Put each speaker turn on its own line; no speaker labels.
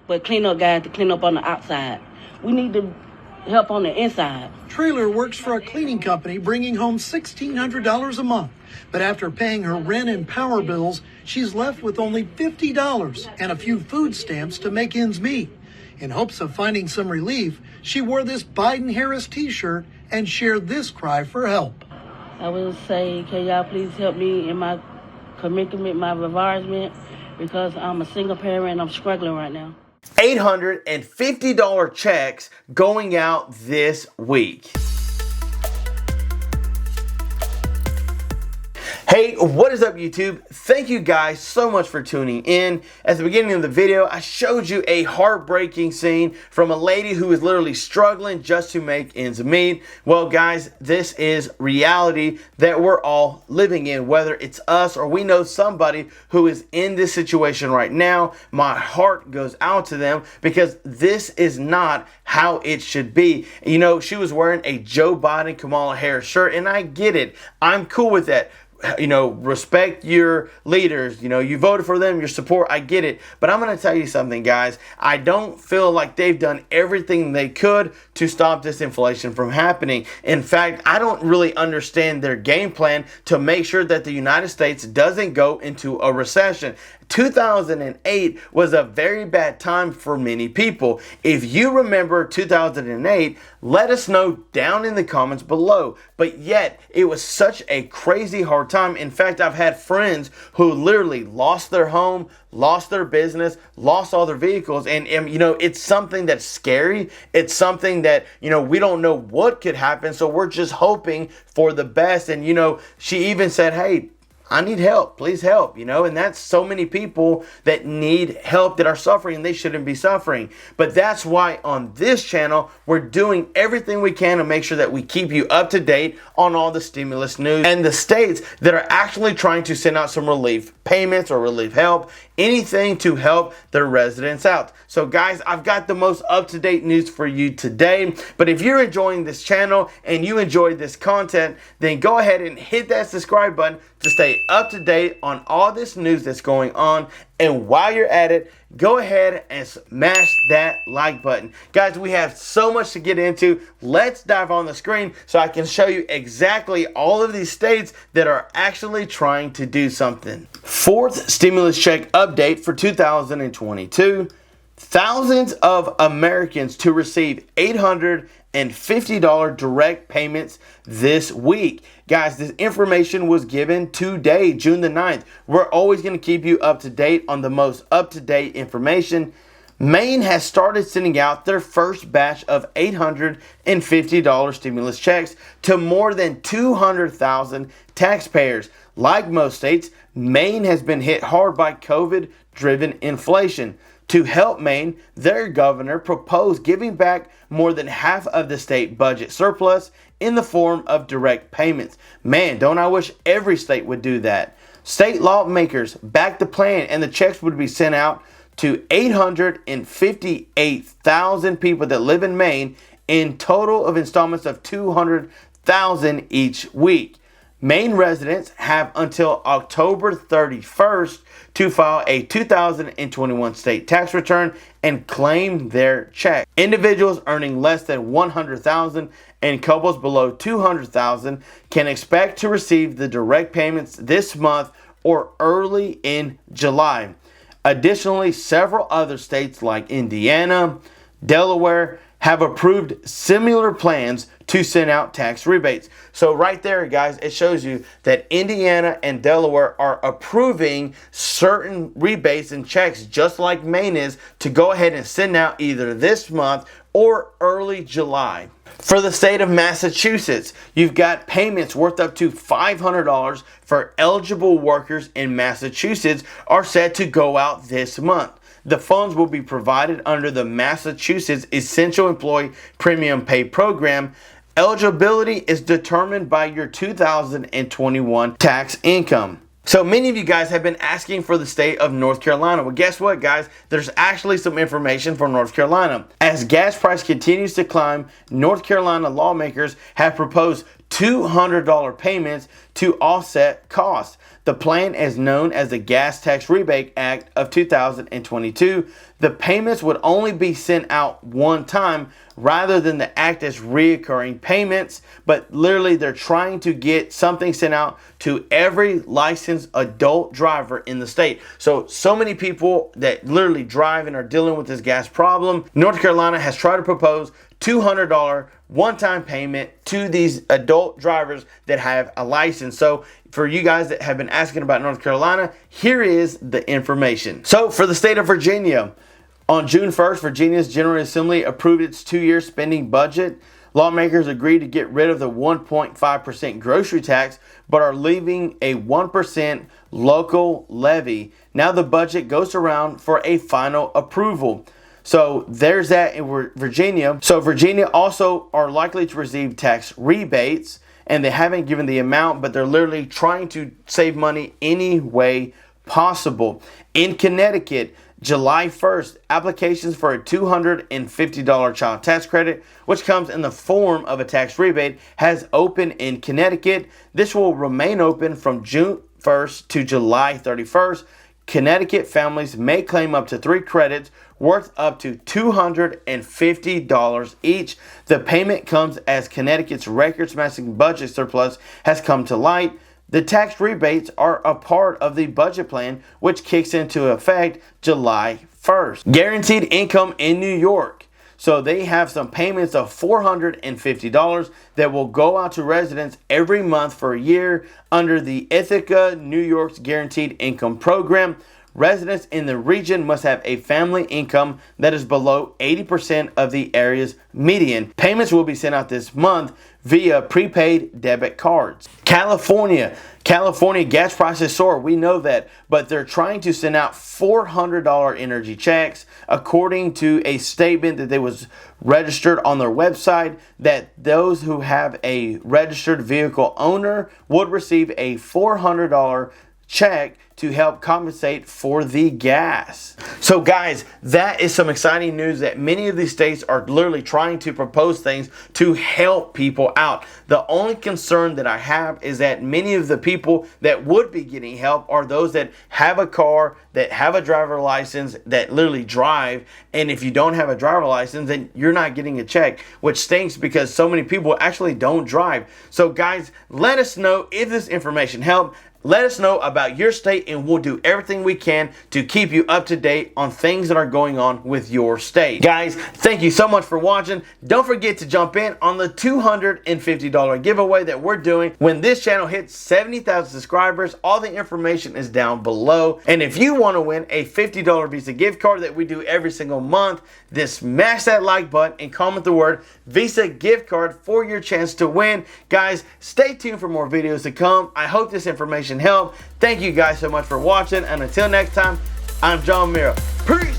but cleanup guys to clean up on the outside. We need to help on the inside.
Trailer works for a cleaning company, bringing home $1,600 a month. But after paying her rent and power bills, she's left with only $50 and a few food stamps to make ends meet. In hopes of finding some relief, she wore this Biden-Harris t-shirt and shared this cry for help.
I will say, can y'all please help me in my commitment, my revisement, because I'm a single parent and I'm struggling right now.
$850 checks going out this week. Hey, what is up YouTube? Thank you guys so much for tuning in. At the beginning of the video, I showed you a heartbreaking scene from a lady who is literally struggling just to make ends meet. Well guys, this is reality that we're all living in, whether it's us or we know somebody who is in this situation right now. My heart goes out to them because this is not how it should be. You know, she was wearing a Joe Biden, Kamala Harris shirt, and I get it. I'm cool with that. You know, respect your leaders. You know, you voted for them, your support. I get it. But I'm going to tell you something, guys. I don't feel like they've done everything they could to stop this inflation from happening. In fact, I don't really understand their game plan to make sure that the United States doesn't go into a recession. 2008 was a very bad time for many people. If you remember 2008, let us know down in the comments below. But yet, it was such a crazy hard time. In fact, I've had friends who literally lost their home, lost their business, lost all their vehicles. And you know, it's something that's scary. It's something that, you know, we don't know what could happen. So we're just hoping for the best. And, you know, she even said, hey, I need help, please help, you know, and that's so many people that need help that are suffering and they shouldn't be suffering. But that's why on this channel, we're doing everything we can to make sure that we keep you up to date on all the stimulus news and the states that are actually trying to send out some relief payments or relief help, anything to help their residents out. So guys, I've got the most up-to-date news for you today. But if you're enjoying this channel and you enjoyed this content, then go ahead and hit that subscribe button to stay up to date on all this news that's going on. And while you're at it, go ahead and smash that like button. Guys, we have so much to get into. Let's dive on the screen so I can show you exactly all of these states that are actually trying to do something. Fourth stimulus check update for 2022. Thousands of Americans to receive $850 direct payments this week. Guys, this information was given today, June the 9th. We're always going to keep you up to date on the most up-to-date information. Maine has started sending out their first batch of $850 stimulus checks to more than 200,000 taxpayers. Like most states, Maine has been hit hard by COVID-driven inflation. To help Maine, their governor proposed giving back more than half of the state budget surplus in the form of direct payments. Man, don't I wish every state would do that. State lawmakers backed the plan and the checks would be sent out to 858,000 people that live in Maine in total of installments of 200,000 each week. Maine residents have until October 31st to file a 2021 state tax return and claim their check. Individuals earning less than $100,000 and couples below $200,000 can expect to receive the direct payments this month or early in July. Additionally, several other states like Indiana, Delaware have approved similar plans to send out tax rebates. So right there, guys, it shows you that Indiana and Delaware are approving certain rebates and checks just like Maine is to go ahead and send out either this month or early July. For the state of Massachusetts, you've got payments worth up to $500 for eligible workers in Massachusetts are set to go out this month. The funds will be provided under the Massachusetts Essential Employee Premium Pay Program. Eligibility is determined by your 2021 tax income. So many of you guys have been asking for the state of North Carolina. Well, guess what, guys? There's actually some information for North Carolina. As gas price continues to climb, North Carolina lawmakers have proposed $200 payments to offset costs. The plan is known as the Gas Tax Rebate Act of 2022. The payments would only be sent out one time rather than the act as reoccurring payments, but literally they're trying to get something sent out to every licensed adult driver in the state. So many people that literally drive and are dealing with this gas problem. North Carolina has tried to propose $200 one-time payment to these adult drivers that have a license. So for you guys that have been asking about North Carolina, here is the information. So for the state of Virginia, on June 1st, Virginia's General Assembly approved its 2-year spending budget. Lawmakers agreed to get rid of the 1.5% grocery tax, but are leaving a 1% local levy. Now the budget goes around for a final approval. So there's that in Virginia. So Virginia also are likely to receive tax rebates, and they haven't given the amount, but they're literally trying to save money any way possible. In Connecticut, July 1st, applications for a $250 child tax credit, which comes in the form of a tax rebate, has opened in Connecticut. This will remain open from June 1st to July 31st. Connecticut families may claim up to 3 credits worth up to $250 each. The payment comes as Connecticut's record-smashing budget surplus has come to light. The tax rebates are a part of the budget plan, which kicks into effect July 1st. Guaranteed income in New York. So they have some payments of $450 that will go out to residents every month for a year under the Ithaca, New York's Guaranteed Income Program. Residents in the region must have a family income that is below 80% of the area's median. Payments will be sent out this month via prepaid debit cards. California gas prices soar. We know that, but they're trying to send out $400 energy checks, according to a statement that they was registered on their website, that those who have a registered vehicle owner would receive a $400 check to help compensate for the gas. So guys, that is some exciting news that many of these states are literally trying to propose things to help people out. The only concern that I have is that many of the people that would be getting help are those that have a car, that have a driver license, that literally drive. And if you don't have a driver license, then you're not getting a check, which stinks because so many people actually don't drive. So guys, let us know if this information helped. Let us know about your state, and we'll do everything we can to keep you up to date on things that are going on with your state. Guys, thank you so much for watching. Don't forget to jump in on the $250 giveaway that we're doing when this channel hits 70,000 subscribers. All the information is down below. And if you want to win a $50 Visa gift card that we do every single month, then smash that like button and comment the word Visa gift card for your chance to win. Guys, stay tuned for more videos to come. I hope this information helped. Thank you guys so much for watching, and until next time, I'm John Miro. Peace.